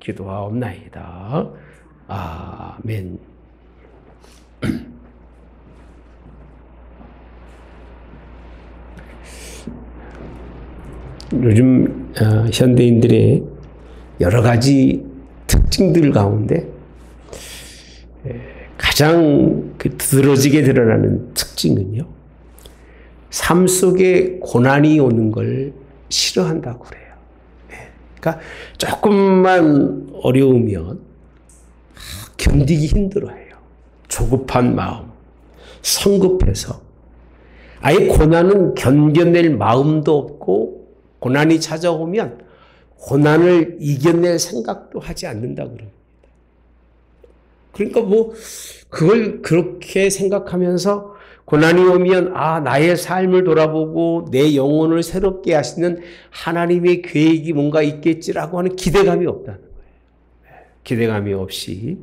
기도하옵나이다. 아멘. 요즘 현대인들의 여러 가지 특징들 가운데 가장 두드러지게 드러나는 특징은요, 삶 속에 고난이 오는 걸 싫어한다고 그래요. 그러니까 조금만 어려우면 견디기 힘들어해요. 조급한 마음, 성급해서 아예 고난은 견뎌낼 마음도 없고, 고난이 찾아오면 고난을 이겨낼 생각도 하지 않는다고 그럽니다. 그러니까 그걸 그렇게 생각하면서 고난이 오면 나의 삶을 돌아보고 내 영혼을 새롭게 하시는 하나님의 계획이 뭔가 있겠지라고 하는 기대감이 없다는 거예요. 기대감이 없이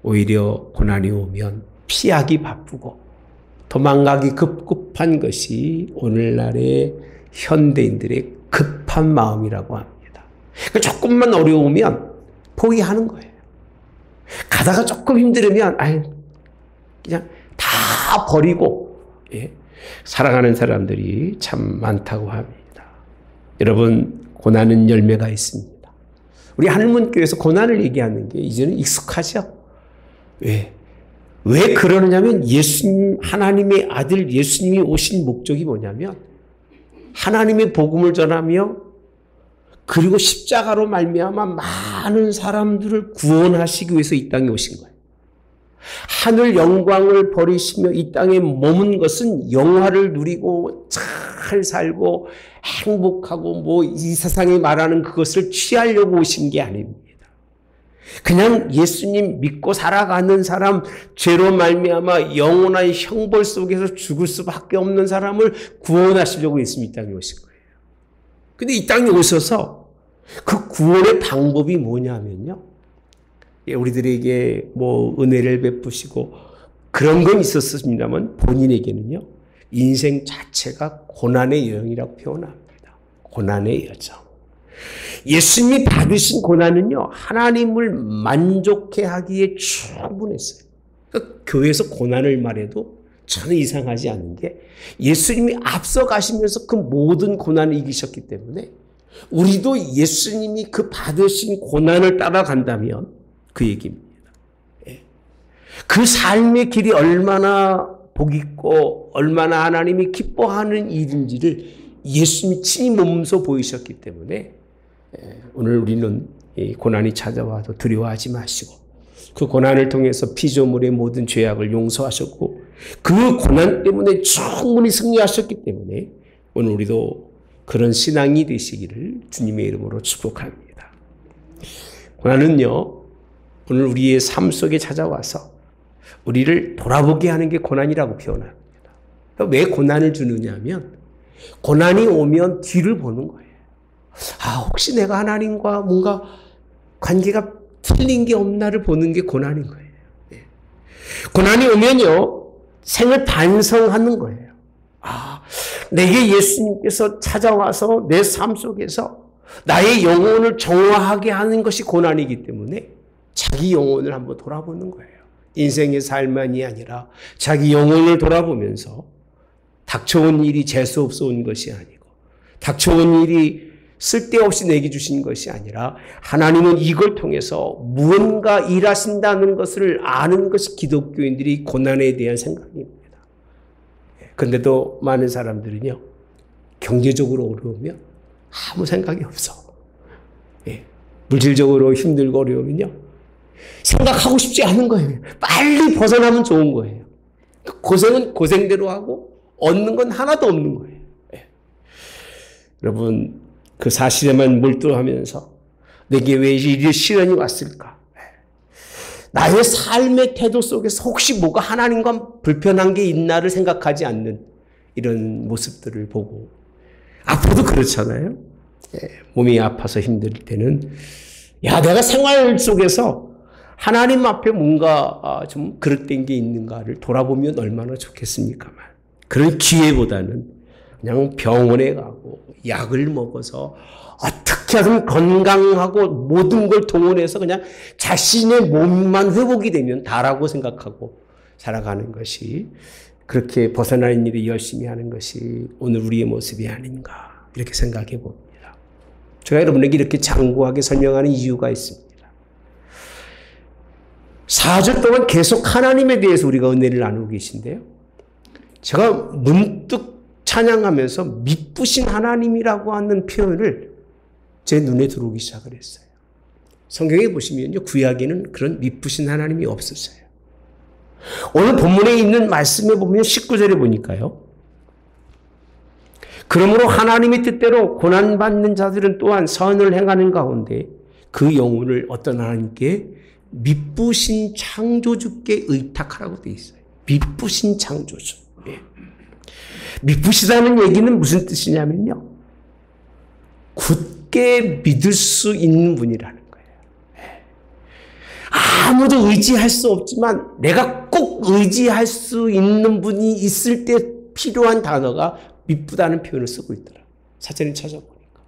오히려 고난이 오면 피하기 바쁘고 도망가기 급급한 것이 오늘날의 현대인들의 급한 마음이라고 합니다. 조금만 어려우면 포기하는 거예요. 가다가 조금 힘들으면 그냥 다 버리고 살아가는 사람들이 참 많다고 합니다. 여러분, 고난은 열매가 있습니다. 우리 한문교회에서 고난을 얘기하는 게 이제는 익숙하죠. 왜 그러느냐면 예수님, 하나님의 아들 예수님이 오신 목적이 뭐냐면 하나님의 복음을 전하며 그리고 십자가로 말미암아 많은 사람들을 구원하시기 위해서 이 땅에 오신 거예요. 하늘 영광을 버리시며 이 땅에 머문 것은 영화를 누리고 잘 살고 행복하고 이 세상에 말하는 그것을 취하려고 오신 게 아닙니다. 그냥 예수님 믿고 살아가는 사람, 죄로 말미암아 영원한 형벌 속에서 죽을 수밖에 없는 사람을 구원하시려고 예수님 이 땅에 오신 거예요. 근데 이 땅에 오셔서 그 구원의 방법이 뭐냐면요, 우리들에게 은혜를 베푸시고 그런 건 있었습니다만 본인에게는요, 인생 자체가 고난의 여정이라고 표현합니다. 고난의 여정. 예수님이 받으신 고난은요, 하나님을 만족해 하기에 충분했어요. 그러니까 교회에서 고난을 말해도 전혀 이상하지 않은 게 예수님이 앞서 가시면서 그 모든 고난을 이기셨기 때문에 우리도 예수님이 그 받으신 고난을 따라간다면 그 얘기입니다. 그 삶의 길이 얼마나 복있고 얼마나 하나님이 기뻐하는 일인지를 예수님이 친히 몸소 보이셨기 때문에 오늘 우리는 이 고난이 찾아와도 두려워하지 마시고 그 고난을 통해서 피조물의 모든 죄악을 용서하셨고 그 고난 때문에 충분히 승리하셨기 때문에 오늘 우리도 그런 신앙이 되시기를 주님의 이름으로 축복합니다. 고난은요, 오늘 우리의 삶 속에 찾아와서 우리를 돌아보게 하는 게 고난이라고 표현합니다. 왜 고난을 주느냐 하면 고난이 오면 뒤를 보는 거예요. 혹시 내가 하나님과 뭔가 관계가 틀린 게 없나를 보는 게 고난인 거예요. 고난이 오면요, 생을 반성하는 거예요. 내게 예수님께서 찾아와서 내 삶 속에서 나의 영혼을 정화하게 하는 것이 고난이기 때문에 자기 영혼을 한번 돌아보는 거예요. 인생의 삶만이 아니라 자기 영혼을 돌아보면서 닥쳐온 일이 재수없어 온 것이 아니고 닥쳐온 일이 쓸데없이 내게 주신 것이 아니라 하나님은 이걸 통해서 무언가 일하신다는 것을 아는 것이 기독교인들이 고난에 대한 생각입니다. 그런데도 많은 사람들은요, 경제적으로 어려우면 아무 생각이 없어. 물질적으로 힘들고 어려우면요, 생각하고 싶지 않은 거예요. 빨리 벗어나면 좋은 거예요. 고생은 고생대로 하고 얻는 건 하나도 없는 거예요. 여러분, 그 사실에만 몰두하면서 내게 왜 이 시련이 왔을까? 나의 삶의 태도 속에서 혹시 뭐가 하나님과 불편한 게 있나를 생각하지 않는 이런 모습들을 보고, 앞으로도 그렇잖아요. 몸이 아파서 힘들 때는 내가 생활 속에서 하나님 앞에 뭔가 좀 그릇된 게 있는가를 돌아보면 얼마나 좋겠습니까만 그런 기회보다는 그냥 병원에 가고 약을 먹어서 어떻게 하든 건강하고 모든 걸 동원해서 그냥 자신의 몸만 회복이 되면 다라고 생각하고 살아가는 것이, 그렇게 벗어나는 일을 열심히 하는 것이 오늘 우리의 모습이 아닌가 이렇게 생각해 봅니다. 제가 여러분에게 이렇게 장구하게 설명하는 이유가 있습니다. 4주 동안 계속 하나님에 대해서 우리가 은혜를 나누고 계신데요. 제가 문득 찬양하면서 미쁘신 하나님이라고 하는 표현을 제 눈에 들어오기 시작을 했어요. 성경에 보시면요, 구약에는 그런 미쁘신 하나님이 없었어요. 오늘 본문에 있는 말씀에 보면 19절에 보니까요. 그러므로 하나님의 뜻대로 고난받는 자들은 또한 선을 행하는 가운데 그 영혼을 어떤 하나님께 미쁘신 창조주께 의탁하라고 되어 있어요. 미쁘신 창조주. 미쁘시다는 얘기는 무슨 뜻이냐면요, 굳게 믿을 수 있는 분이라는 거예요. 아무도 의지할 수 없지만 내가 꼭 의지할 수 있는 분이 있을 때 필요한 단어가 미쁘다는 표현을 쓰고 있더라. 사전에 찾아보니까.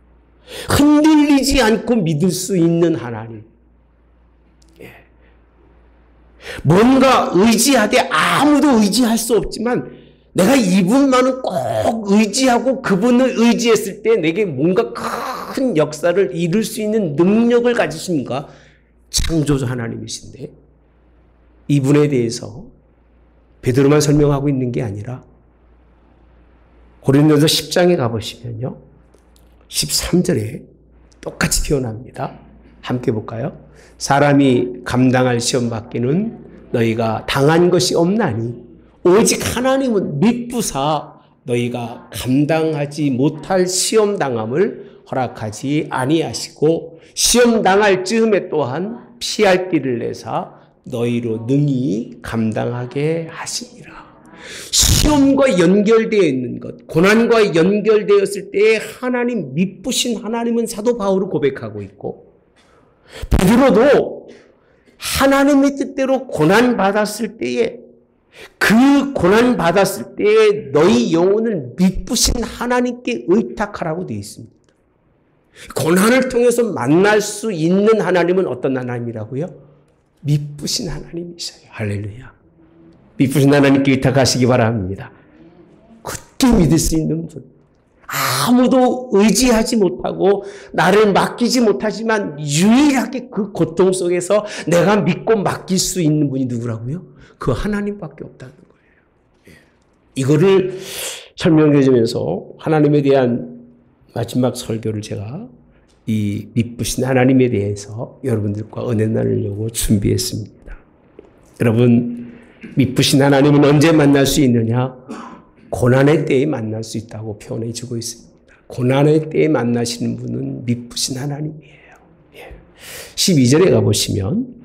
흔들리지 않고 믿을 수 있는 하나님. 뭔가 의지하되 아무도 의지할 수 없지만 내가 이분만은 꼭 의지하고 그분을 의지했을 때 내게 뭔가 큰 역사를 이룰 수 있는 능력을 가지신 가 창조주 하나님이신데, 이분에 대해서 베드로만 설명하고 있는 게 아니라 고린도서 10장에 가보시면요, 13절에 똑같이 표현합니다. 함께 볼까요? 사람이 감당할 시험 밖에는 너희가 당한 것이 없나니 오직 하나님은 미쁘사 너희가 감당하지 못할 시험 당함을 허락하지 아니하시고 시험 당할 즈음에 또한 피할 길을 내사 너희로 능히 감당하게 하시니라. 시험과 연결되어 있는 것, 고난과 연결되었을 때에 하나님, 미쁘신 하나님은 사도 바울을 고백하고 있고, 베드로도 하나님의 뜻대로 고난받았을 때에 그 고난받았을 때에 너희 영혼을 미쁘신 하나님께 의탁하라고 되어 있습니다. 고난을 통해서 만날 수 있는 하나님은 어떤 하나님이라고요? 미쁘신 하나님이셔요. 할렐루야. 미쁘신 하나님께 의탁하시기 바랍니다. 굳게 믿을 수 있는 분. 아무도 의지하지 못하고 나를 맡기지 못하지만 유일하게 그 고통 속에서 내가 믿고 맡길 수 있는 분이 누구라고요? 그 하나님밖에 없다는 거예요. 이거를 설명해 주면서 하나님에 대한 마지막 설교를 제가 이 미쁘신 하나님에 대해서 여러분들과 은혜 나누려고 준비했습니다. 여러분, 미쁘신 하나님은 언제 만날 수 있느냐? 고난의 때에 만날 수 있다고 표현해 주고 있습니다. 고난의 때에 만나시는 분은 미쁘신 하나님이에요. 12절에 가보시면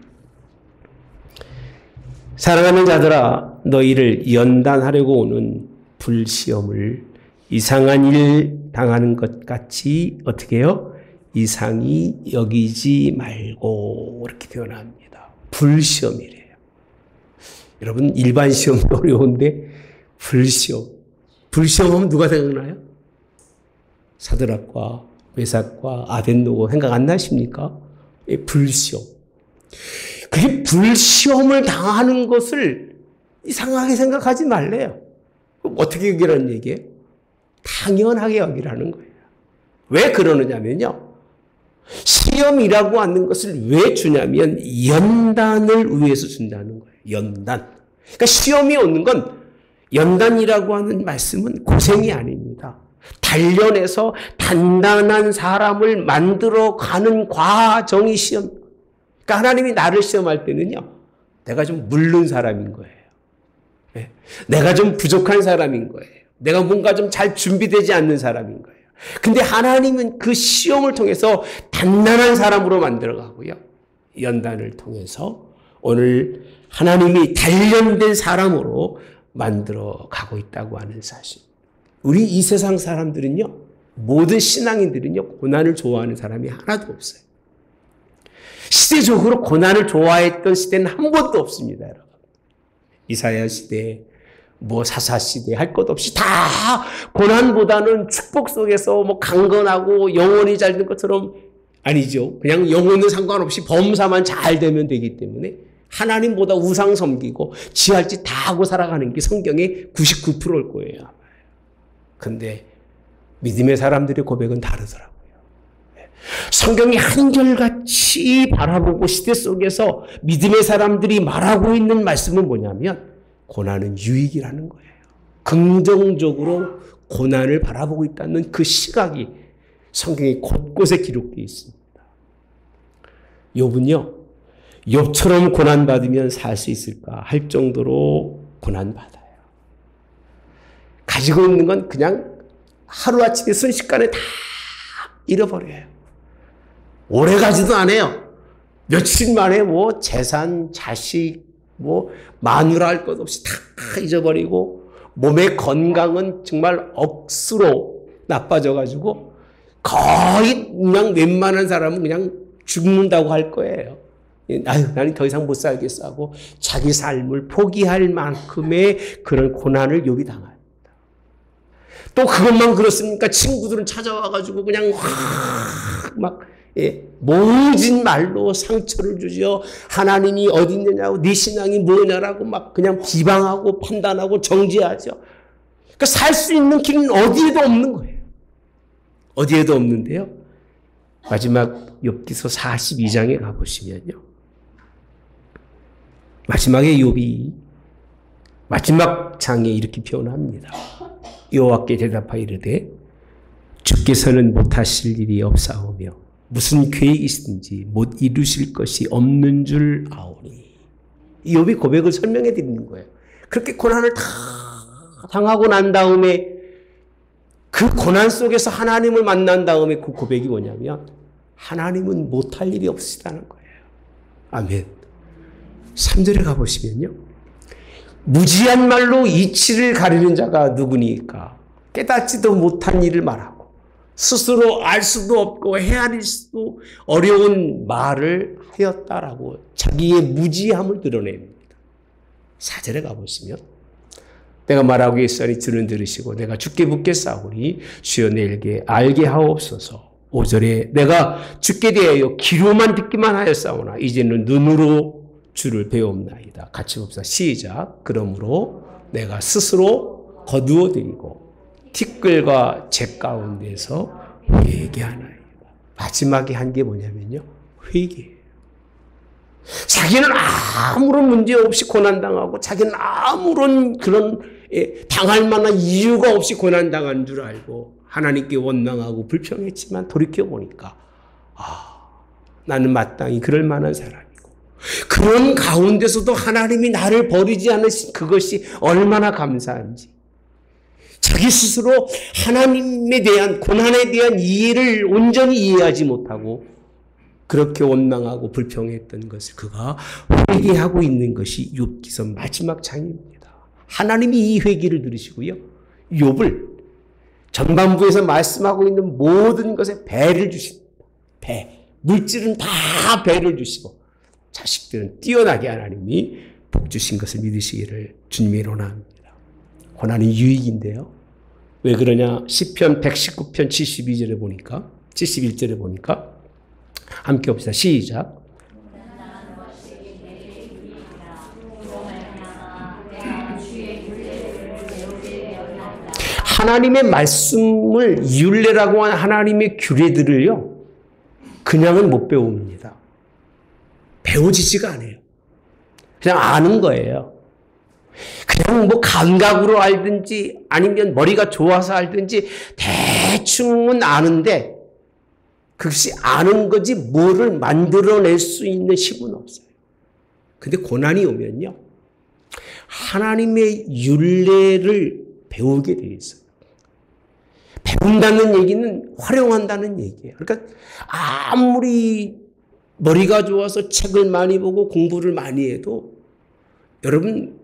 사랑하는 자들아 너희를 연단하려고 오는 불시험을 이상한 일 당하는 것 같이 어떻게 해요? 이상히 여기지 말고 이렇게 표현합니다. 불시험이래요. 여러분, 일반 시험도 어려운데 불시험. 불시험하면 누가 생각나요? 사드락과 메삭과 아벤노고 생각 안 나십니까? 불시험. 그게 불시험을 당하는 것을 이상하게 생각하지 말래요. 어떻게 여기라는 얘기예요? 당연하게 여기라는 거예요. 왜 그러느냐면요, 시험이라고 하는 것을 왜 주냐면 연단을 위해서 준다는 거예요. 연단. 그러니까 시험이 오는 건, 연단이라고 하는 말씀은 고생이 아닙니다. 단련해서 단단한 사람을 만들어 가는 과정이 시험. 그러니까 하나님이 나를 시험할 때는요, 내가 좀 물른 사람인 거예요. 내가 좀 부족한 사람인 거예요. 내가 뭔가 좀 잘 준비되지 않는 사람인 거예요. 근데 하나님은 그 시험을 통해서 단단한 사람으로 만들어 가고요, 연단을 통해서 오늘 하나님이 단련된 사람으로 만들어 가고 있다고 하는 사실. 우리 이 세상 사람들은요, 모든 신앙인들은요, 고난을 좋아하는 사람이 하나도 없어요. 시대적으로 고난을 좋아했던 시대는 한 번도 없습니다, 여러분. 이사야 시대, 사사 시대 할 것 없이 다 고난보다는 축복 속에서 강건하고 영혼이 잘 된 것처럼 아니죠. 그냥 영혼은 상관없이 범사만 잘 되면 되기 때문에 하나님보다 우상 섬기고 지할 짓 다 하고 살아가는 게 성경의 99%일 거예요. 근데 믿음의 사람들의 고백은 다르더라고요. 성경이 한결같이 바라보고 시대 속에서 믿음의 사람들이 말하고 있는 말씀은 뭐냐면 고난은 유익이라는 거예요. 긍정적으로 고난을 바라보고 있다는 그 시각이 성경의 곳곳에 기록되어 있습니다. 욥은요, 욥처럼 고난받으면 살 수 있을까 할 정도로 고난받아요. 가지고 있는 건 그냥 하루아침에 순식간에 다 잃어버려요. 오래 가지도 않아요. 며칠 만에 재산, 자식, 마누라 할 것 없이 다 잊어버리고 몸의 건강은 정말 억수로 나빠져가지고 거의 그냥 웬만한 사람은 그냥 죽는다고 할 거예요. 나는 더 이상 못 살겠어 하고 자기 삶을 포기할 만큼의 그런 고난을 욥이 당합니다. 또 그것만 그렇습니까? 친구들은 찾아와가지고 그냥 모진 말로 상처를 주죠. 하나님이 어디 있느냐고, 네 신앙이 뭐냐라고 그냥 비방하고 판단하고 정죄하죠. 그러니까 살 수 있는 길은 어디에도 없는 거예요. 어디에도 없는데요. 마지막 욥기서 42장에 가보시면요. 마지막에 욥이 마지막 장에 이렇게 표현합니다. 여호와께 대답하여 이르되 주께서는 못하실 일이 없사오며 무슨 계획이시든지 못 이루실 것이 없는 줄 아오니. 이 욥이 고백을 설명해 드리는 거예요. 그렇게 고난을 다 당하고 난 다음에 그 고난 속에서 하나님을 만난 다음에 그 고백이 뭐냐면 하나님은 못할 일이 없으시다는 거예요. 아멘. 3절에 가보시면요. 무지한 말로 이치를 가리는 자가 누구니까 깨닫지도 못한 일을 말하고 스스로 알 수도 없고 헤아릴 수도 어려운 말을 하였다라고 자기의 무지함을 드러냅니다. 4절에 가보시면 내가 말하고 있으니 주는 들으시고 내가 주께 묻겠사오니 주여 내게 알게 하옵소서. 5절에 내가 주께 대하여 귀로만 듣기만 하였사오나 이제는 눈으로 주를 배웁나이다. 같이 봅시다. 시작. 그러므로 내가 스스로 거두어드리고 티끌과 재 가운데서 회개하나이다. 마지막에 한 게 뭐냐면요. 회개예요. 자기는 아무런 문제 없이 고난당하고 자기는 아무런 그런 당할 만한 이유가 없이 고난당한 줄 알고 하나님께 원망하고 불평했지만 돌이켜보니까 나는 마땅히 그럴 만한 사람이고 그런 가운데서도 하나님이 나를 버리지 않으신 그것이 얼마나 감사한지 자기 스스로 하나님에 대한 고난에 대한 이해를 온전히 이해하지 못하고 그렇게 원망하고 불평했던 것을 그가 회개하고 있는 것이 욥기서 마지막 장입니다. 하나님이 이 회개를 들으시고요. 욥을 전반부에서 말씀하고 있는 모든 것에 배를 주십니다. 배. 물질은 다 배를 주시고 자식들은 뛰어나게 하나님이 복 주신 것을 믿으시기를 주님이 원합니다. 고난이 유익인데요. 왜 그러냐? 시편 119편 72절에 보니까 71절에 보니까 함께 봅시다. 시작. 하나님의 말씀을 율례라고 하는 하나님의 규례들을요. 그냥은 못 배웁니다. 배워지지가 않아요. 그냥 아는 거예요. 그냥 감각으로 알든지 아니면 머리가 좋아서 알든지 대충은 아는데 그것이 아는 거지 뭐를 만들어낼 수 있는 힘은 없어요. 근데 고난이 오면요. 하나님의 율례를 배우게 되어 있어요. 배운다는 얘기는 활용한다는 얘기예요. 그러니까 아무리 머리가 좋아서 책을 많이 보고 공부를 많이 해도 여러분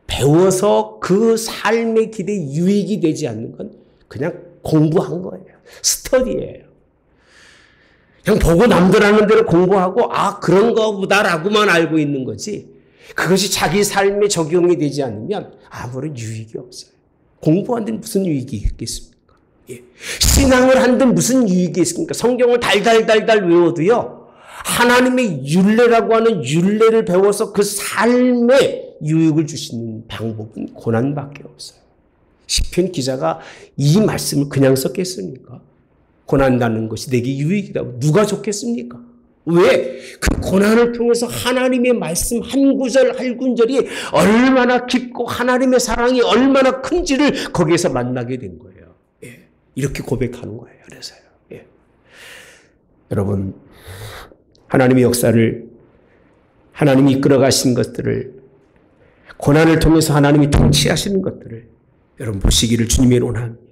배워서 그 삶의 길에 유익이 되지 않는 건 그냥 공부한 거예요. 스터디예요. 그냥 보고 남들 하는 대로 공부하고 그런가 보다라고만 알고 있는 거지 그것이 자기 삶에 적용이 되지 않으면 아무런 유익이 없어요. 공부한 데는 무슨 유익이 있겠습니까? 예. 신앙을 한 데는 무슨 유익이 있습니까? 성경을 달달달달 외워도요. 하나님의 율례라고 하는 율례를 배워서 그 삶에 유익을 주시는 방법은 고난밖에 없어요. 시편 기자가 이 말씀을 그냥 썼겠습니까? 고난다는 것이 내게 유익이라고 누가 좋겠습니까? 왜? 그 고난을 통해서 하나님의 말씀 한 구절 한 군절이 얼마나 깊고 하나님의 사랑이 얼마나 큰지를 거기에서 만나게 된 거예요. 예. 이렇게 고백하는 거예요. 그래서요. 예. 여러분, 하나님의 역사를 하나님이 이끌어 가신 것들을 고난을 통해서 하나님이 통치하시는 것들을 여러분 보시기를 주님의 원합니다.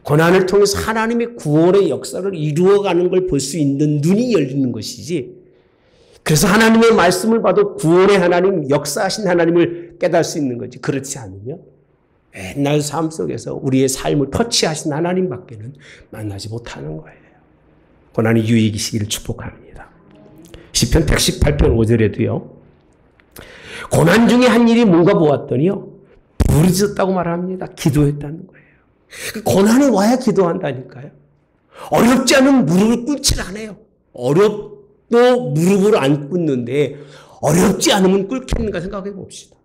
고난을 통해서 하나님의 구원의 역사를 이루어가는 걸 볼 수 있는 눈이 열리는 것이지 그래서 하나님의 말씀을 봐도 구원의 하나님, 역사하신 하나님을 깨달을 수 있는 거지 그렇지 않으면 옛날 삶 속에서 우리의 삶을 터치하신 하나님밖에는 만나지 못하는 거예요. 고난이 유익이시기를 축복합니다. 시편 118편 5절에도요. 고난 중에 한 일이 뭔가 보았더니요. 부르짖었다고 말합니다. 기도했다는 거예요. 고난이 와야 기도한다니까요. 어렵지 않으면 무릎을 꿇질 않아요. 어렵도 무릎을 안 꿇는데 어렵지 않으면 꿇겠는가 생각해 봅시다.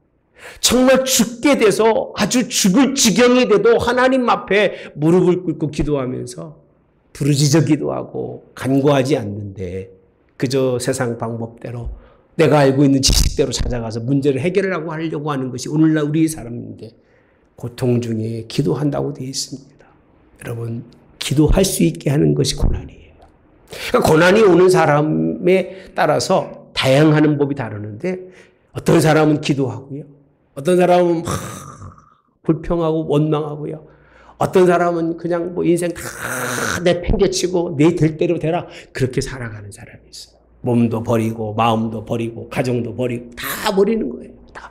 정말 죽게 돼서 아주 죽을 지경이 돼도 하나님 앞에 무릎을 꿇고 기도하면서 부르짖어 기도하고 간구하지 않는데 그저 세상 방법대로 내가 알고 있는 지식대로 찾아가서 문제를 해결하고 하려고 하는 것이 오늘날 우리의 사람인데 고통 중에 기도한다고 되어 있습니다. 여러분 기도할 수 있게 하는 것이 고난이에요. 그러니까 고난이 오는 사람에 따라서 다양한 법이 다르는데 어떤 사람은 기도하고요. 어떤 사람은 불평하고 원망하고요. 어떤 사람은 그냥 뭐 인생 다 내팽개치고 내 될 대로 되라 그렇게 살아가는 사람이 있어요. 몸도 버리고 마음도 버리고 가정도 버리고 다 버리는 거예요. 다.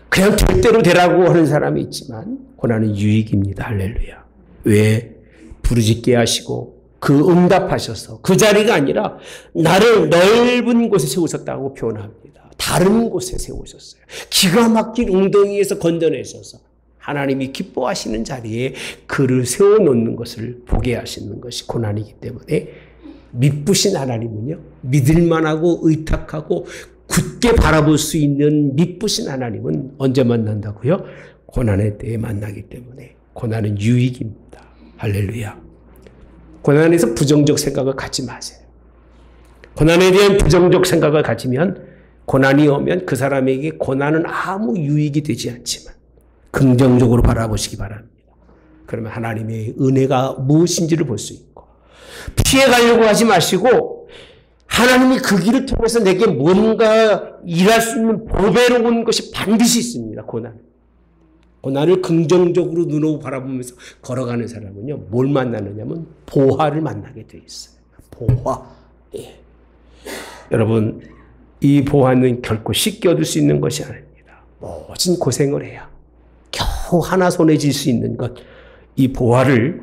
그냥 될 대로 되라고 하는 사람이 있지만 고난은 유익입니다. 할렐루야. 왜? 부르짖게 하시고 그 응답하셔서 그 자리가 아니라 나를 넓은 곳에 세우셨다고 표현합니다. 다른 곳에 세우셨어요. 기가 막힌 웅덩이에서 건져내셔서 하나님이 기뻐하시는 자리에 그를 세워놓는 것을 보게 하시는 것이 고난이기 때문에 믿으신 하나님은요. 믿을만하고 의탁하고 굳게 바라볼 수 있는 믿으신 하나님은 언제 만난다고요? 고난의 때에 만나기 때문에 고난은 유익입니다. 할렐루야. 고난에서 부정적 생각을 갖지 마세요. 고난에 대한 부정적 생각을 가지면 고난이 오면 그 사람에게 고난은 아무 유익이 되지 않지만 긍정적으로 바라보시기 바랍니다. 그러면 하나님의 은혜가 무엇인지를 볼 수 있고 피해가려고 하지 마시고 하나님이 그 길을 통해서 내게 뭔가 일할 수 있는 보배로운 것이 반드시 있습니다. 고난을 긍정적으로 눈으로 바라보면서 걸어가는 사람은요. 뭘 만나느냐면 보화를 만나게 돼 있어요. 보화. 예. 여러분 이 보화는 결코 쉽게 얻을 수 있는 것이 아닙니다. 모진 고생을 해야 겨우 하나 손에 쥘 수 있는 것, 이 보화를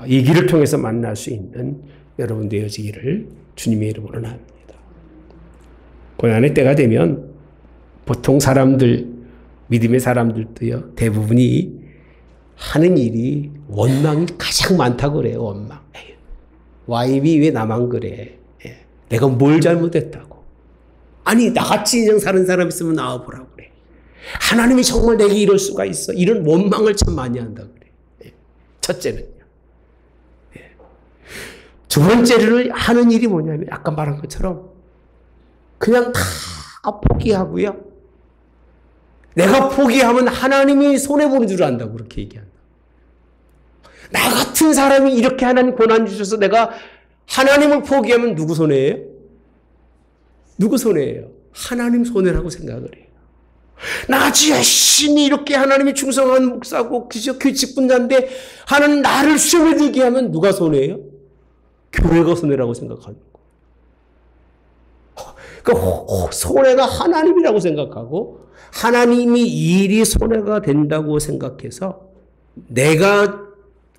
이 길을 통해서 만날 수 있는 여러분 되어지기를 주님의 이름으로 나옵니다. 고난의 때가 되면 보통 사람들, 믿음의 사람들도요, 대부분이 하는 일이 원망이 가장 많다고 그래요. 원망. 와이비 왜 나만 그래? 내가 뭘 잘못했다고? 아니 나같이 인생 사는 사람 있으면 나와보라고 그래. 하나님이 정말 내게 이럴 수가 있어. 이런 원망을 참 많이 한다 그래. 첫째는요. 두 번째를 하는 일이 뭐냐면 아까 말한 것처럼 그냥 다 포기하고요. 내가 포기하면 하나님이 손해보는 줄 안다고 그렇게 얘기한다. 나 같은 사람이 이렇게 하나님 고난 주셔서 내가 하나님을 포기하면 누구 손해예요? 누구 손해예요? 하나님 손해라고 생각을 해요. 나같이 열심히 이렇게 하나님이 충성한 목사고 교회 직분자인데 하나님 나를 시험에 들게 하면 누가 손해예요? 교회가 손해라고 생각하는 거. 그 손해가 하나님이라고 생각하고 하나님이 일이 손해가 된다고 생각해서 내가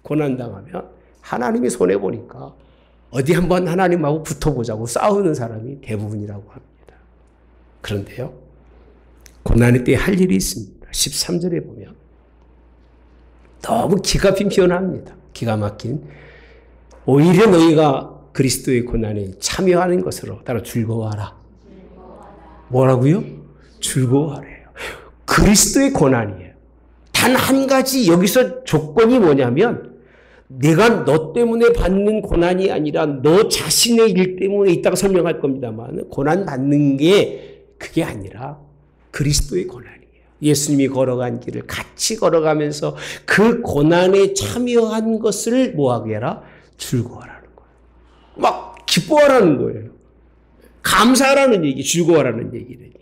고난당하면 하나님이 손해보니까 어디 한번 하나님하고 붙어보자고 싸우는 사람이 대부분이라고 합니다. 그런데요, 고난의 때에 할 일이 있습니다. 13절에 보면 너무 기가 막힌 표현합니다. 기가 막힌. 오히려 너희가 그리스도의 고난에 참여하는 것으로 따라 즐거워하라. 뭐라고요? 즐거워하래요. 그리스도의 고난이에요. 단 한 가지 여기서 조건이 뭐냐면 내가 너 때문에 받는 고난이 아니라 너 자신의 일 때문에 이따가 설명할 겁니다만 고난 받는 게 그게 아니라 그리스도의 고난이에요. 예수님이 걸어간 길을 같이 걸어가면서 그 고난에 참여한 것을 뭐하게 해라? 즐거워하라는 거예요. 막 기뻐하라는 거예요. 감사하라는 얘기, 즐거워하라는 얘기는요.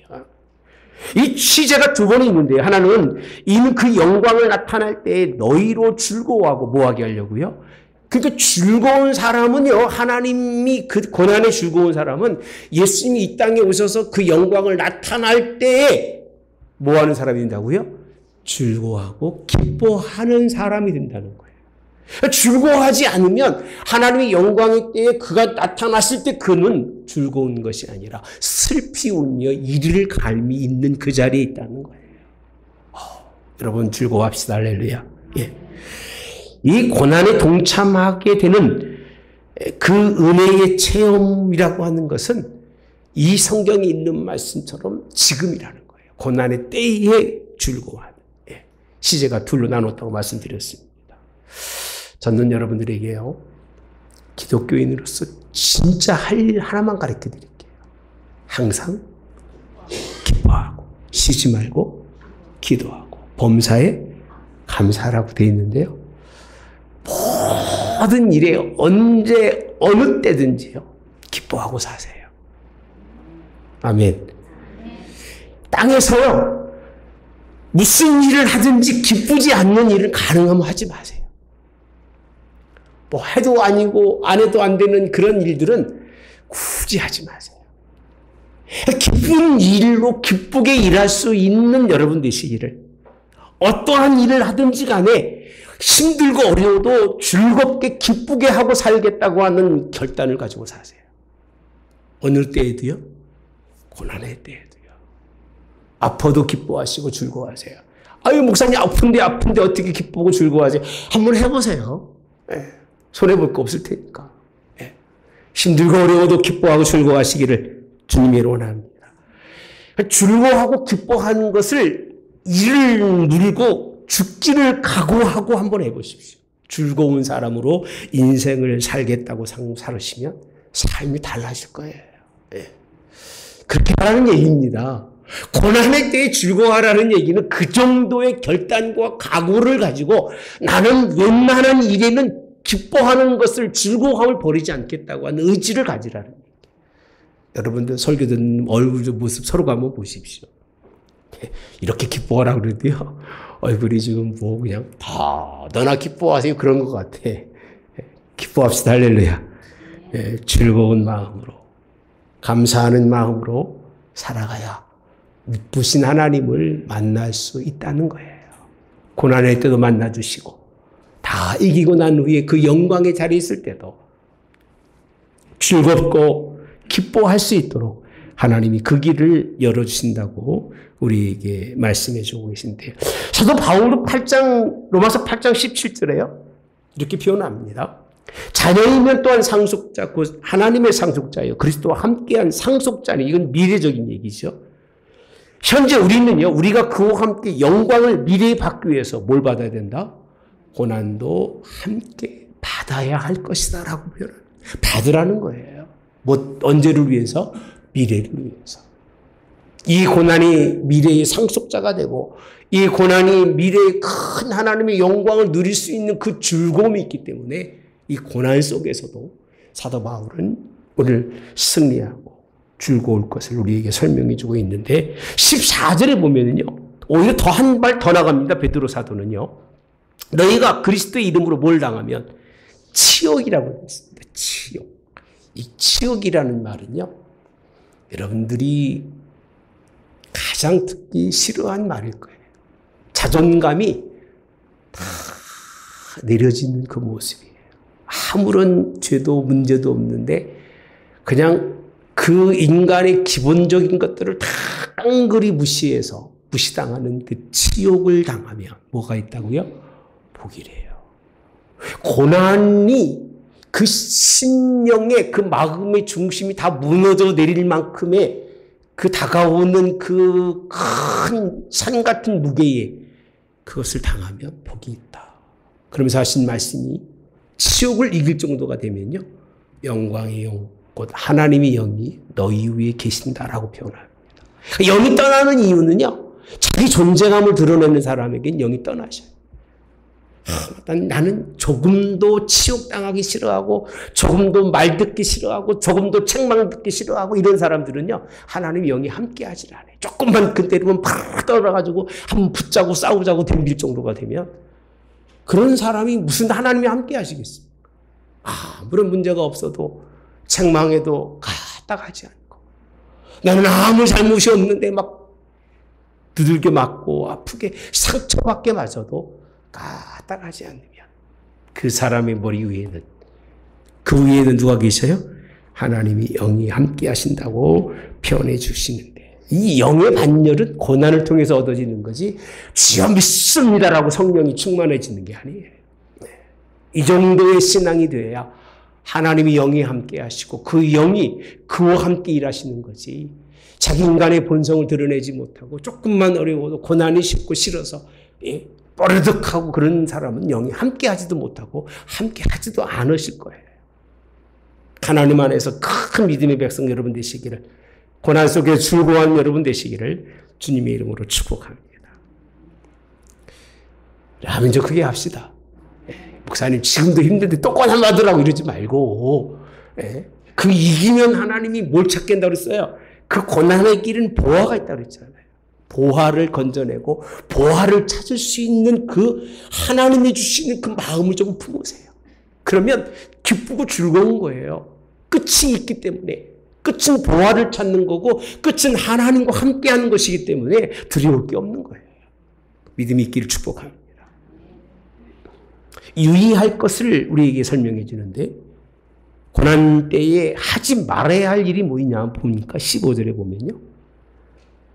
이 취재가 두 번이 있는데요. 하나는 이는 그 영광을 나타날 때 너희로 즐거워하고 뭐하게 하려고요? 그러니까 즐거운 사람은요, 하나님이 그 고난에 즐거운 사람은 예수님이 이 땅에 오셔서 그 영광을 나타날 때에 뭐하는 사람이 된다고요? 즐거워하고 기뻐하는 사람이 된다는 거예요. 즐거워하지 않으면 하나님의 영광의 때에 그가 나타났을 때 그는 즐거운 것이 아니라 슬피 울며 이를 갈미 있는 그 자리에 있다는 거예요. 여러분 즐거워합시다. 할렐루야. 예. 이 고난에 동참하게 되는 그 은혜의 체험이라고 하는 것은 이 성경에 있는 말씀처럼 지금이라는 거예요. 고난의 때에 즐거워하는. 예. 시제가 둘로 나눴다고 말씀드렸습니다. 저는 여러분들에게요, 기독교인으로서 진짜 할 일 하나만 가르쳐 드릴게요. 항상 기뻐하고, 쉬지 말고, 기도하고, 범사에 감사하라고 되어 있는데요. 모든 일에 언제, 어느 때든지요, 기뻐하고 사세요. 아멘. 땅에서요, 무슨 일을 하든지 기쁘지 않는 일을 가능하면 하지 마세요. 뭐 해도 아니고 안 해도 안 되는 그런 일들은 굳이 하지 마세요. 기쁜 일로 기쁘게 일할 수 있는 여러분 되시기를, 어떠한 일을 하든지 간에 힘들고 어려워도 즐겁게 기쁘게 하고 살겠다고 하는 결단을 가지고 사세요. 어느 때에도요, 고난의 때에도요. 아파도 기뻐하시고 즐거워하세요. 아유 목사님 아픈데 어떻게 기쁘고 즐거워하세요? 한번 해보세요. 네. 손해볼 거 없을 테니까. 예. 힘들고 어려워도 기뻐하고 즐거워하시기를 주님이 원합니다. 즐거워하고 기뻐하는 것을 이를 누리고 죽기를 각오하고 한번 해보십시오. 즐거운 사람으로 인생을 살겠다고 살으시면 삶이 달라질 거예요. 예. 그렇게 하라는 얘기입니다. 고난의 때에 즐거워하라는 얘기는 그 정도의 결단과 각오를 가지고 나는 웬만한 일에는 기뻐하는 것을, 즐거움을 버리지 않겠다고 하는 의지를 가지라는 얘기예요. 여러분들 설교 듣는 얼굴 모습 서로가 한번 보십시오. 이렇게 기뻐하라 그러는데요, 얼굴이 지금 뭐 그냥 다 너나 기뻐하세요 그런 것 같아. 기뻐합시다. 할렐루야. 즐거운 마음으로, 감사하는 마음으로 살아가야 미쁘신 하나님을 만날 수 있다는 거예요. 고난의 때도 만나주시고 다 이기고 난 후에 그 영광의 자리에 있을 때도 즐겁고 기뻐할 수 있도록 하나님이 그 길을 열어주신다고 우리에게 말씀해 주고 계신데요. 사도 바울도 로마서 8장 17절에요. 이렇게 표현합니다. 자녀이면 또한 상속자, 곧 하나님의 상속자예요. 그리스도와 함께한 상속자니, 이건 미래적인 얘기죠. 현재 우리는요, 우리가 그와 함께 영광을 미래에 받기 위해서 뭘 받아야 된다? 고난도 함께 받아야 할 것이다 라고 표현합니다. 받으라는 거예요. 뭐 언제를 위해서? 미래를 위해서. 이 고난이 미래의 상속자가 되고 이 고난이 미래의 큰 하나님의 영광을 누릴 수 있는 그 즐거움이 있기 때문에 이 고난 속에서도 사도 바울은 오늘 승리하고 즐거울 것을 우리에게 설명해 주고 있는데 14절에 보면은요, 오히려 더 한 발 더 나갑니다. 베드로 사도는요. 너희가 그리스도의 이름으로 뭘 당하면 치욕이라고 했습니다. 치욕. 이 치욕이라는 말은요, 여러분들이 가장 듣기 싫어한 말일 거예요. 자존감이 다 내려지는 그 모습이에요. 아무런 죄도 문제도 없는데 그냥 그 인간의 기본적인 것들을 다 깡그리 무시해서 무시당하는 그 치욕을 당하면 뭐가 있다고요? 복이래요. 고난이 그 심령의 그 마음의 중심이 다 무너져 내릴 만큼의 그 다가오는 그 큰 산 같은 무게에 그것을 당하면 복이 있다. 그러면서 하신 말씀이 치욕을 이길 정도가 되면요, 영광의 영, 곧 하나님의 영이 너희 위에 계신다라고 표현합니다. 영이 떠나는 이유는요, 자기 존재감을 드러내는 사람에겐 영이 떠나셔요. 나는 조금도 치욕당하기 싫어하고 조금도 말 듣기 싫어하고 조금도 책망 듣기 싫어하고 이런 사람들은요, 하나님의 영이 함께하지 않아요. 조금만 그때면 팍 떨어가지고 한번 붙자고 싸우자고 덤빌 정도가 되면 그런 사람이 무슨 하나님이 함께하시겠습니까? 아무런 문제가 없어도 책망해도 가닥하지 않고, 나는 아무 잘못이 없는데 막 두들겨 맞고 아프게 상처받게 맞아도 가닥하지 않으면 그 사람의 머리 위에는, 그 위에는 누가 계셔요? 하나님이 영이 함께 하신다고 표현해 주시는데, 이 영의 반열은 고난을 통해서 얻어지는 거지 주여 믿습니다라고 성령이 충만해지는 게 아니에요. 이 정도의 신앙이 돼야 하나님이 영이 함께 하시고 그 영이 그와 함께 일하시는 거지, 자기 인간의 본성을 드러내지 못하고 조금만 어려워도 고난이 쉽고 싫어서 뻐르득하고 그런 사람은 영이 함께 하지도 못하고 함께 하지도 않으실 거예요. 하나님 안에서 큰 믿음의 백성 여러분 되시기를, 고난 속에 즐거워하는 여러분 되시기를 주님의 이름으로 축복합니다. 라면 좀 크게 합시다. 목사님 지금도 힘든데 또 고난 받으라고 이러지 말고, 그 이기면 하나님이 뭘 찾겠다고 그랬어요? 그 고난의 길은 보화가 있다고 그랬잖아요. 보화를 건져내고 보화를 찾을 수 있는 그 하나님이 주시는 그 마음을 좀 품으세요. 그러면 기쁘고 즐거운 거예요. 끝이 있기 때문에. 끝은 보화를 찾는 거고 끝은 하나님과 함께하는 것이기 때문에 두려울 게 없는 거예요. 믿음이 있기를 축복합니다. 유의할 것을 우리에게 설명해 주는데, 고난 때에 하지 말아야 할 일이 뭐냐 보니까 15절에 보면요,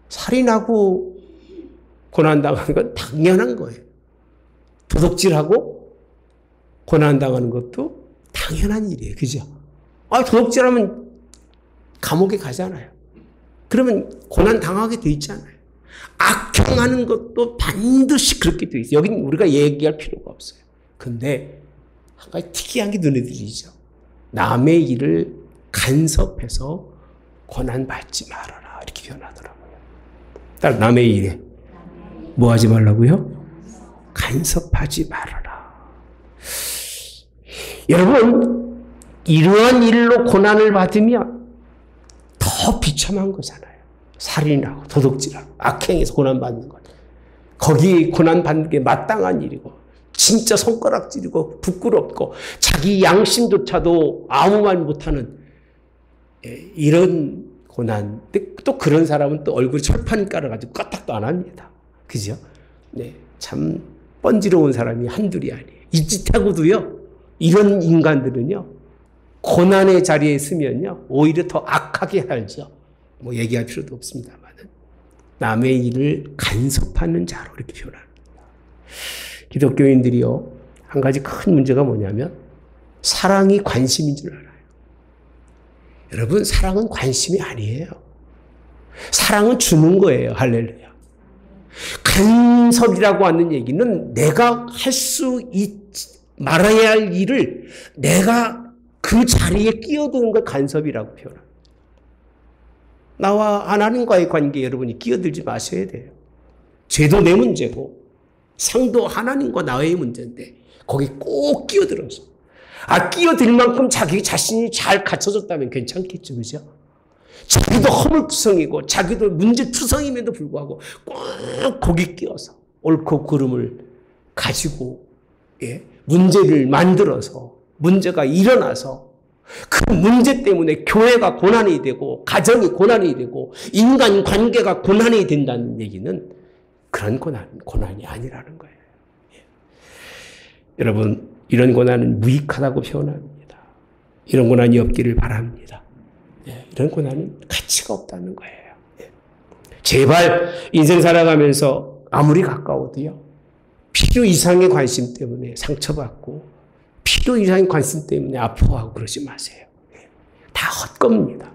살인하고 고난당하는 건 당연한 거예요. 도둑질하고 고난당하는 것도 당연한 일이에요. 그죠? 도둑질하면 감옥에 가잖아요. 그러면 고난당하게 돼 있잖아요. 악행하는 것도 반드시 그렇게 돼 있어요. 여기는 우리가 얘기할 필요가 없어요. 근데 한 가지 특이한 게 눈에 들이죠. 남의 일을 간섭해서 고난받지 말아라, 이렇게 표현하더라고요. 딱 남의 일에 뭐 하지 말라고요? 간섭하지 말아라. 여러분, 이러한 일로 고난을 받으면 더 비참한 거잖아요. 살인하고 도둑질하고 악행에서 고난받는 것, 거기 고난받는 게 마땅한 일이고 진짜 손가락질이고 부끄럽고 자기 양심조차도 아무 말 못하는 이런 고난. 또 그런 사람은 또 얼굴에 철판 깔아가지고 까딱도 안 합니다. 그죠? 네, 참 뻔지러운 사람이 한둘이 아니에요. 이 짓하고도요, 이런 인간들은요, 고난의 자리에 있으면요, 오히려 더 악하게 살죠. 뭐 얘기할 필요도 없습니다만, 남의 일을 간섭하는 자로 이렇게 표현합니다. 기독교인들이요, 한 가지 큰 문제가 뭐냐면 사랑이 관심인 줄 알아요. 여러분, 사랑은 관심이 아니에요. 사랑은 주는 거예요. 할렐루야. 간섭이라고 하는 얘기는 내가 할 수 말아야 할 일을 내가 그 자리에 끼어드는 걸 간섭이라고 표현합니다. 나와 하나님과의 관계에 여러분이 끼어들지 마셔야 돼요. 죄도 내 문제고 상도 하나님과 나의 문제인데 거기 꼭 끼어들어서, 끼어들 만큼 자기 자신이 잘 갖춰졌다면 괜찮겠죠. 그죠? 자기도 허물투성이고 자기도 문제투성임에도 불구하고 꼭 거기 끼어서 옳고 그름을 가지고 문제를 만들어서 문제가 일어나서 그 문제 때문에 교회가 고난이 되고 가정이 고난이 되고 인간관계가 고난이 된다는 얘기는 그런 고난이 아니라는 거예요. 여러분, 이런 고난은 무익하다고 표현합니다. 이런 고난이 없기를 바랍니다. 이런 고난은 가치가 없다는 거예요. 제발 인생 살아가면서 아무리 가까워도요, 필요 이상의 관심 때문에 상처받고 필요 이상의 관심 때문에 아파하고 그러지 마세요. 다 헛겁니다.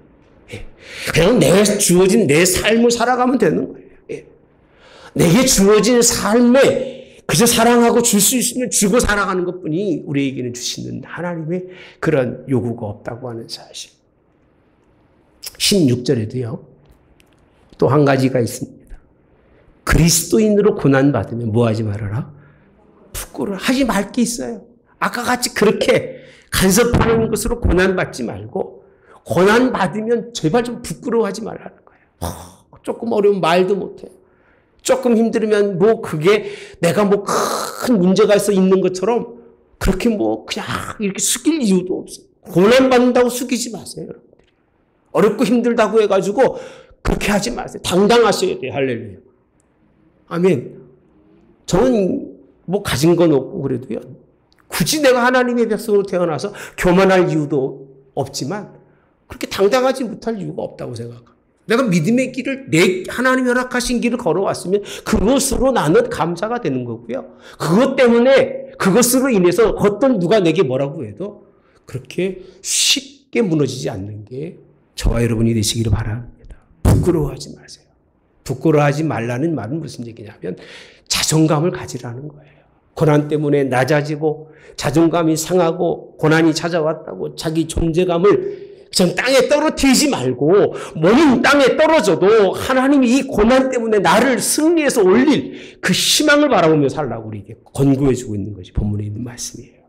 그냥 내가 주어진 내 삶을 살아가면 되는 거예요. 내게 주어진 삶에 그저 사랑하고 줄 수 있으면 주고 살아가는 것뿐이 우리에게는 주시는 하나님의 그런 요구가 없다고 하는 사실. 16절에도요. 또 한 가지가 있습니다. 그리스도인으로 고난받으면 뭐 하지 말아라? 부끄러워 하지 말 게 있어요. 아까 같이 그렇게 간섭하는 것으로 고난받지 말고 고난받으면 제발 좀 부끄러워하지 말라는 거예요. 조금 어려운 말도 못해요. 조금 힘들면 뭐 그게 내가 뭐 큰 문제가 있어 있는 것처럼 그렇게 뭐 그냥 이렇게 숙일 이유도 없어요. 고난받는다고 숙이지 마세요, 여러분들이. 어렵고 힘들다고 해가지고 그렇게 하지 마세요. 당당하셔야 돼요. 할렐루야. 아멘. 저는 뭐 가진 건 없고 그래도요. 굳이 내가 하나님의 백성으로 태어나서 교만할 이유도 없지만 그렇게 당당하지 못할 이유가 없다고 생각합니다. 내가 믿음의 길을 내 하나님이 허락하신 길을 걸어왔으면 그것으로 나는 감사가 되는 거고요. 그것 때문에 그것으로 인해서 어떤 누가 내게 뭐라고 해도 그렇게 쉽게 무너지지 않는 게 저와 여러분이 되시기를 바랍니다. 부끄러워하지 마세요. 부끄러워하지 말라는 말은 무슨 얘기냐면 자존감을 가지라는 거예요. 고난 때문에 낮아지고 자존감이 상하고 고난이 찾아왔다고 자기 존재감을 그냥 땅에 떨어뜨리지 말고 몸은 땅에 떨어져도 하나님이 이 고난 때문에 나를 승리해서 올릴 그 희망을 바라보며 살라고 우리에게 권고해 주고 있는 것이 본문에 있는 말씀이에요.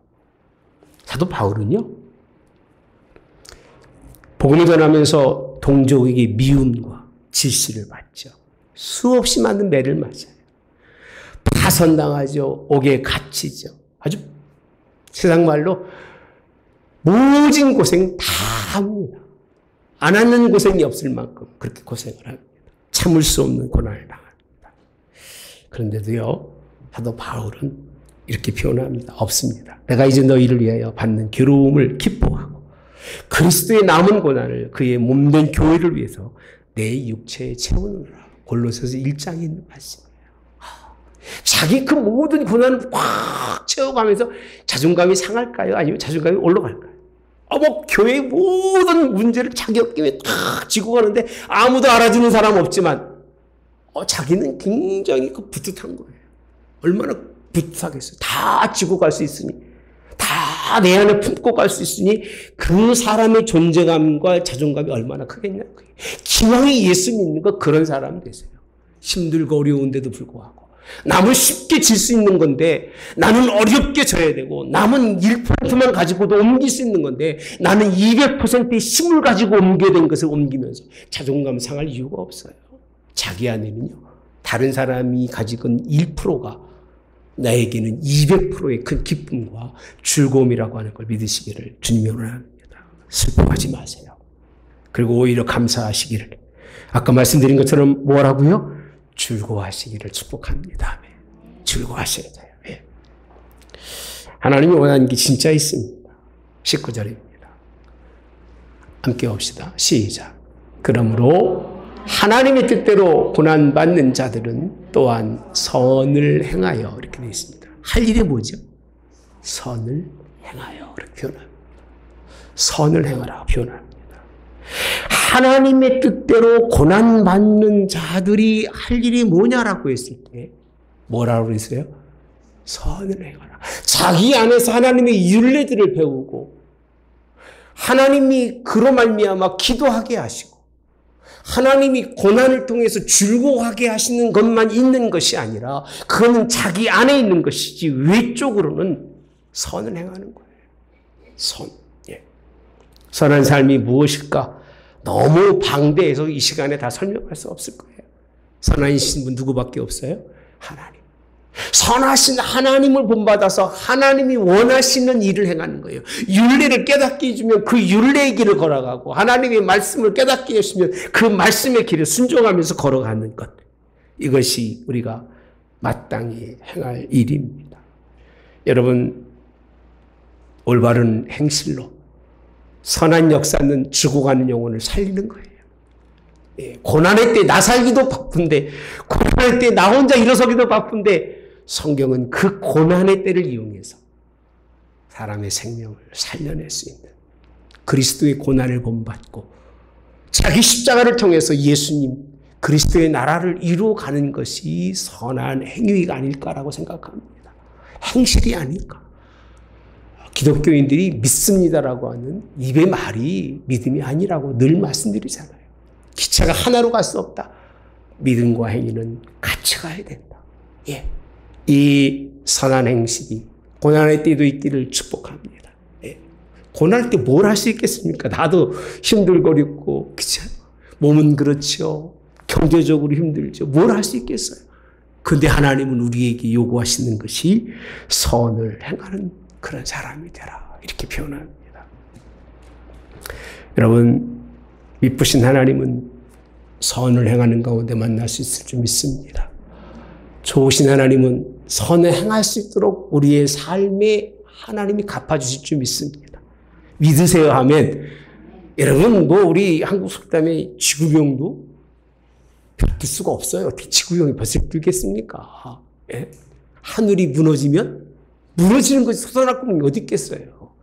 사도 바울은요. 복음을 전하면서 동족에게 미움과 질시를 받죠. 수없이 많은 매를 맞아요. 파선당하죠. 옥에 갇히죠. 아주 세상 말로 모진 고생 다 합니다. 안 하는 고생이 없을 만큼 그렇게 고생을 합니다. 참을 수 없는 고난을 당합니다. 그런데도요, 사도 바울은 이렇게 표현합니다. 없습니다. 내가 이제 너희를 위하여 받는 괴로움을 기뻐하고 그리스도의 남은 고난을 그의 몸된 교회를 위해서 내 육체에 채우느라. 골로새서 1장에 있는 말씀이에요. 자기 그 모든 고난을 꽉 채워가면서 자존감이 상할까요? 아니면 자존감이 올라갈까요? 뭐 교회의 모든 문제를 자기 어깨에 탁 쥐고 가는데 아무도 알아주는 사람 없지만 자기는 굉장히 그 붙듯한 거예요. 얼마나 붙하겠어요. 다 쥐고 갈 수 있으니, 다 내 안에 품고 갈 수 있으니 그 사람의 존재감과 자존감이 얼마나 크겠냐. 기왕이 예수 믿는 거 그런 사람 되세요. 힘들고 어려운데도 불구하고. 남은 쉽게 질 수 있는 건데 나는 어렵게 져야 되고, 남은 1%만 가지고도 옮길 수 있는 건데 나는 200%의 힘을 가지고 옮겨야 된 것을 옮기면서 자존감 상할 이유가 없어요. 자기 안에는요, 다른 사람이 가지고 있는 1%가 나에게는 200%의 큰 기쁨과 즐거움이라고 하는 걸 믿으시기를 주님이 원합니다. 슬퍼하지 마세요. 그리고 오히려 감사하시기를, 아까 말씀드린 것처럼 뭐라고요? 즐거워하시기를 축복합니다. 즐거워하셔야 돼요. 예. 하나님이 원하는 게 진짜 있습니다. 19절입니다. 함께 봅시다. 시작. 그러므로 하나님의 뜻대로 고난받는 자들은 또한 선을 행하여, 이렇게 되어 있습니다. 할 일이 뭐죠? 선을 행하여, 이렇게 표현합니다. 선을 행하라 표현합니다. 하나님의 뜻대로 고난받는 자들이 할 일이 뭐냐라고 했을 때 뭐라고 했어요? 선을 행하라. 자기 안에서 하나님의 율례들을 배우고 하나님이 그로 말미암아 기도하게 하시고 하나님이 고난을 통해서 즐거워하게 하시는 것만 있는 것이 아니라 그거는 자기 안에 있는 것이지 외적으로는 선을 행하는 거예요. 선. 예. 선한 삶이 무엇일까? 너무 방대해서 이 시간에 다 설명할 수 없을 거예요. 선하신 분 누구밖에 없어요? 하나님. 선하신 하나님을 본받아서 하나님이 원하시는 일을 행하는 거예요. 율례를 깨닫게 해주면 그 율례의 길을 걸어가고 하나님의 말씀을 깨닫게 해주시면 그 말씀의 길을 순종하면서 걸어가는 것. 이것이 우리가 마땅히 행할 일입니다. 여러분, 올바른 행실로 선한 역사는 죽어가는 영혼을 살리는 거예요. 예, 고난의 때 나 살기도 바쁜데, 고난의 때 나 혼자 일어서기도 바쁜데, 성경은 그 고난의 때를 이용해서 사람의 생명을 살려낼 수 있는, 그리스도의 고난을 본받고 자기 십자가를 통해서 예수님 그리스도의 나라를 이루어가는 것이 선한 행위가 아닐까라고 생각합니다. 행실이 아닐까. 기독교인들이 믿습니다라고 하는 입의 말이 믿음이 아니라고 늘 말씀드리잖아요. 기차가 하나로 갈 수 없다. 믿음과 행위는 같이 가야 된다. 예. 이 선한 행실이 고난의 때도 있기를 축복합니다. 예. 고난할 때 뭘 할 수 있겠습니까? 나도 힘들거리고, 그쵸? 몸은 그렇죠. 경제적으로 힘들죠. 뭘 할 수 있겠어요? 근데 하나님은 우리에게 요구하시는 것이 선을 행하는 그런 사람이 되라. 이렇게 표현합니다. 여러분, 미쁘신 하나님은 선을 행하는 가운데 만날 수 있을 줄 믿습니다. 좋으신 하나님은 선을 행할 수 있도록 우리의 삶에 하나님이 갚아주실 줄 믿습니다. 믿으세요 하면, 여러분, 우리 한국 속담에 쥐구병도 들 수가 없어요. 어떻게 쥐구병이 벌써 들겠습니까? 예? 하늘이 무너지면 무너지는 것이 솟아날 어디 있겠어요?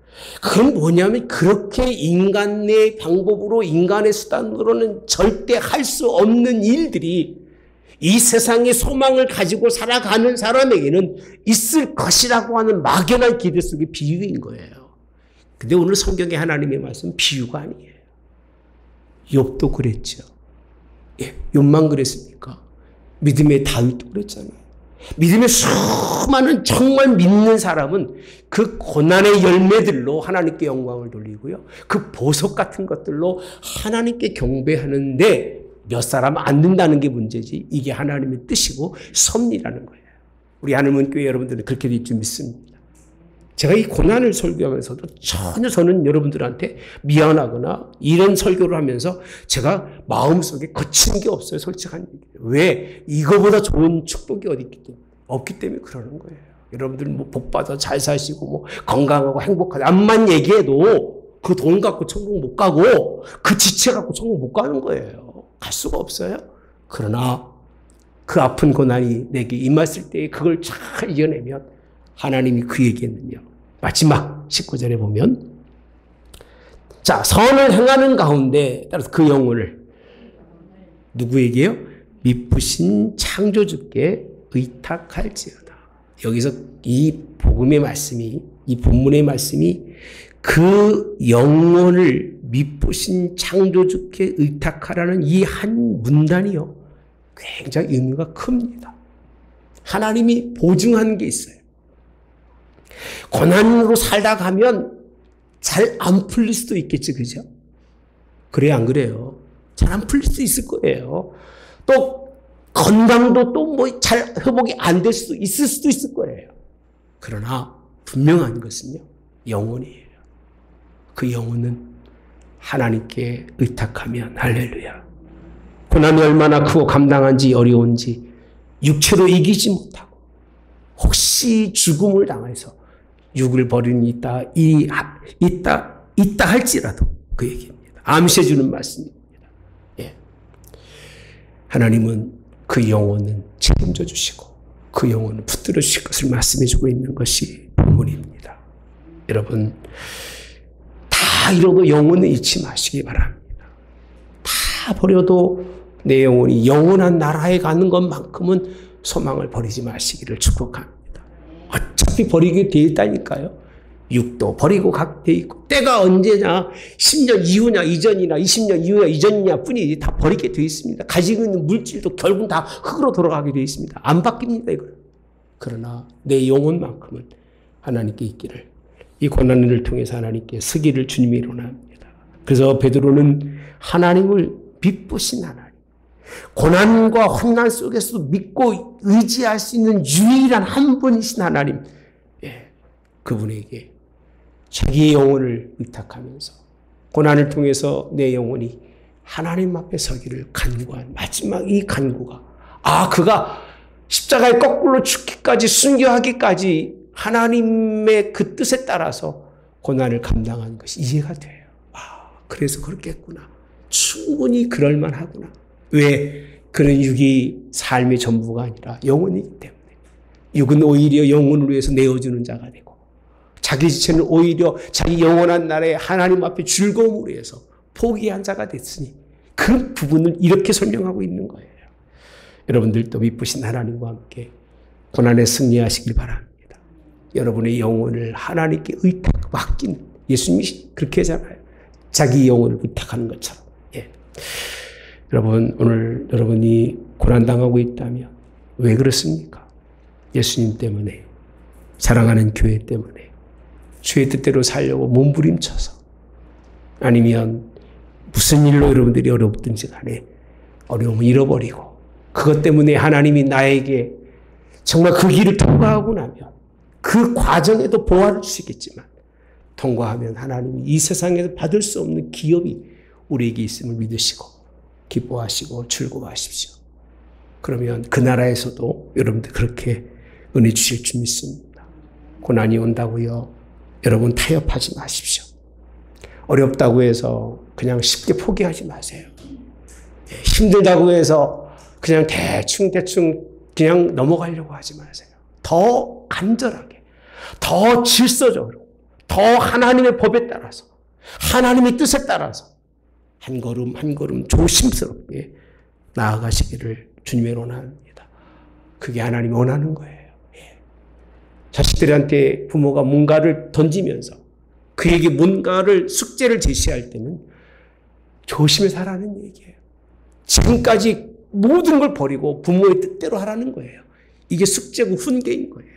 그건 뭐냐면 그렇게 인간의 방법으로 인간의 수단으로는 절대 할 수 없는 일들이 이 세상의 소망을 가지고 살아가는 사람에게는 있을 것이라고 하는 막연한 기대 속의 비유인 거예요. 근데 오늘 성경의 하나님의 말씀은 비유가 아니에요. 욥도 그랬죠. 예, 욥만 그랬습니까? 믿음의 다윗도 그랬잖아요. 믿음의 수많은 정말 믿는 사람은 그 고난의 열매들로 하나님께 영광을 돌리고요. 그 보석 같은 것들로 하나님께 경배하는데 몇 사람 안 된다는 게 문제지, 이게 하나님의 뜻이고 섭리라는 거예요. 우리 하나님은 교회 여러분들은 그렇게 될 줄 믿습니다. 제가 이 고난을 설교하면서도 전혀 저는 여러분들한테 미안하거나 이런 설교를 하면서 제가 마음속에 거친 게 없어요. 솔직한 얘기예요. 왜? 이거보다 좋은 축복이 어디 있기 때문에, 없기 때문에 그러는 거예요. 여러분들 복 받아 잘 사시고 건강하고 행복하다 암만 얘기해도 그 돈 갖고 천국 못 가고 그 지체 갖고 천국 못 가는 거예요. 갈 수가 없어요. 그러나 그 아픈 고난이 내게 임했을 때 그걸 잘 이겨내면 하나님이 그에게는요, 마지막 19절에 보면, 자, 선을 행하는 가운데 따라서 그 영혼을 누구에게요? 미쁘신 창조주께 의탁할지어다. 여기서 이 복음의 말씀이, 이 본문의 말씀이 그 영혼을 미쁘신 창조주께 의탁하라는 이 한 문단이요, 굉장히 의미가 큽니다. 하나님이 보증한 게 있어요. 고난으로 살다 가면 잘 안 풀릴 수도 있겠지, 그죠? 그래요, 안 그래요? 잘 안 풀릴 수 있을 거예요. 또 건강도 또 잘 회복이 안 될 수도 있을 수도 있을 거예요. 그러나 분명한 것은요, 영혼이에요. 그 영혼은 하나님께 의탁하면, 할렐루야, 고난이 얼마나 크고 감당한지 어려운지 육체로 이기지 못하고 혹시 죽음을 당해서 육을 버리는 있다 할지라도 그 얘기입니다. 암시해 주는 말씀입니다. 예. 하나님은 그 영혼은 책임져 주시고 그 영혼을 붙들어 주실 것을 말씀해 주고 있는 것이 본문입니다. 여러분, 다 이러고 영혼을 잃지 마시기 바랍니다. 다 버려도 내 영혼이 영원한 나라에 가는 것만큼은 소망을 버리지 마시기를 축복합니다. 어차피 버리게 돼 있다니까요. 육도 버리고 각 돼 있고, 때가 언제냐, 10년 이후냐 이전이나 20년 이후냐 이전이냐 뿐이지 다 버리게 돼 있습니다. 가지고 있는 물질도 결국 다 흙으로 돌아가게 돼 있습니다. 안 바뀝니다, 이거. 그러나 내 영혼만큼은 하나님께 있기를, 이 고난을 통해서 하나님께 서기를 주님이 일어납니다. 그래서 베드로는 하나님을 미쁘신 하나님, 고난과 혼난 속에서도 믿고 의지할 수 있는 유일한 한 분이신 하나님, 예, 그분에게 자기의 영혼을 의탁하면서 고난을 통해서 내 영혼이 하나님 앞에 서기를 간구한 마지막 이 간구가, 그가 십자가에 거꾸로 죽기까지 순교하기까지 하나님의 그 뜻에 따라서 고난을 감당한 것이 이해가 돼요. 아, 그래서 그렇겠구나. 충분히 그럴만하구나. 왜? 그는 육이 삶의 전부가 아니라 영혼이기 때문에. 육은 오히려 영혼을 위해서 내어주는 자가 되고, 자기 지체는 오히려 자기 영원한 나라에 하나님 앞에 즐거움을 위해서 포기한 자가 됐으니, 그 부분을 이렇게 설명하고 있는 거예요. 여러분들도 미쁘신 하나님과 함께 고난에 승리하시길 바랍니다. 여러분의 영혼을 하나님께 맡긴, 예수님이 그렇게 하잖아요. 자기 영혼을 의탁하는 것처럼. 예. 여러분, 오늘 여러분이 고난당하고 있다면 왜 그렇습니까? 예수님 때문에, 사랑하는 교회 때문에, 주의 뜻대로 살려고 몸부림쳐서, 아니면 무슨 일로 여러분들이 어렵든지 간에 어려움을 잃어버리고, 그것 때문에 하나님이 나에게 정말 그 길을 통과하고 나면 그 과정에도 보화를 주시겠지만, 통과하면 하나님이 이 세상에서 받을 수 없는 기업이 우리에게 있음을 믿으시고 기뻐하시고 즐거워하십시오. 그러면 그 나라에서도 여러분들 그렇게 은혜 주실 줄 믿습니다. 고난이 온다고요, 여러분 타협하지 마십시오. 어렵다고 해서 그냥 쉽게 포기하지 마세요. 힘들다고 해서 그냥 대충 그냥 넘어가려고 하지 마세요. 더 간절하게, 더 질서적으로, 더 하나님의 법에 따라서, 하나님의 뜻에 따라서 한 걸음 한 걸음 조심스럽게 나아가시기를 주님의 원합니다. 그게 하나님이 원하는 거예요. 자식들한테 부모가 뭔가를 던지면서 그에게 뭔가를 숙제를 제시할 때는 조심해서 하라는 얘기예요. 지금까지 모든 걸 버리고 부모의 뜻대로 하라는 거예요. 이게 숙제고 훈계인 거예요.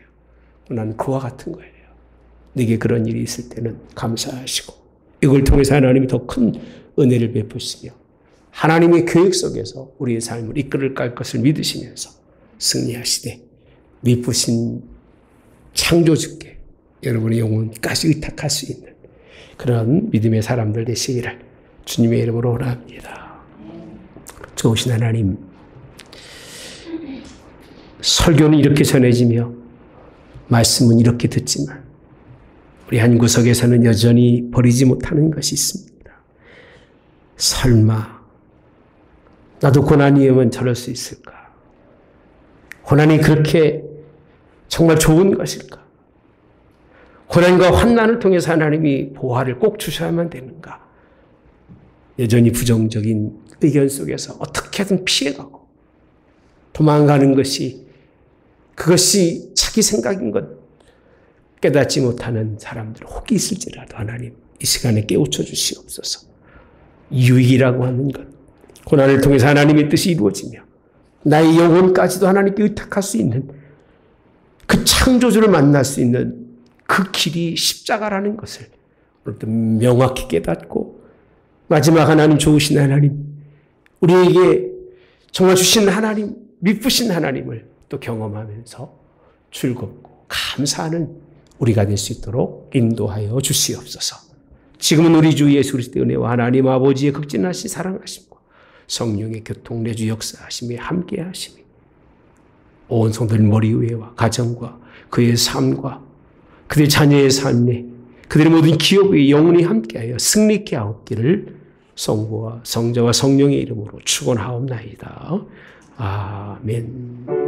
나는 그와 같은 거예요. 내게 그런 일이 있을 때는 감사하시고, 이걸 통해서 하나님이 더 큰 은혜를 베푸시며 하나님의 계획 속에서 우리의 삶을 이끌을 갈 것을 믿으시면서 승리하시되, 미쁘신 창조주께 여러분의 영혼까지 의탁할 수 있는 그런 믿음의 사람들 되시기를 주님의 이름으로 원합니다. 좋으신 하나님, 설교는 이렇게 전해지며 말씀은 이렇게 듣지만 우리 한 구석에서는 여전히 버리지 못하는 것이 있습니다. 설마 나도 고난이 오면 저럴 수 있을까? 고난이 그렇게 정말 좋은 것일까? 고난과 환난을 통해서 하나님이 보화를 꼭 주셔야만 되는가? 여전히 부정적인 의견 속에서 어떻게든 피해가고 도망가는 것이, 그것이 자기 생각인 것 깨닫지 못하는 사람들 혹이 있을지라도 하나님 이 시간에 깨우쳐 주시옵소서. 유익이라고 하는 것, 고난을 통해서 하나님의 뜻이 이루어지며 나의 영혼까지도 하나님께 의탁할 수 있는 그 창조주를 만날 수 있는 그 길이 십자가라는 것을 오늘도 명확히 깨닫고, 마지막 하나님, 좋으신 하나님, 우리에게 정말 주신 하나님, 미쁘신 하나님을 또 경험하면서 즐겁고 감사하는 우리가 될 수 있도록 인도하여 주시옵소서. 지금은 우리 주 예수 그리스도의 은혜와 하나님 아버지의 극진하신 사랑하심과 성령의 교통 내주 역사하심에 함께하심이 온 성도들 머리 위에와 가정과 그의 삶과 그들의 자녀의 삶에, 그들의 모든 기업에 영원히 함께하여 승리케 하옵기를 성부와 성자와 성령의 이름으로 축원하옵나이다. 아멘.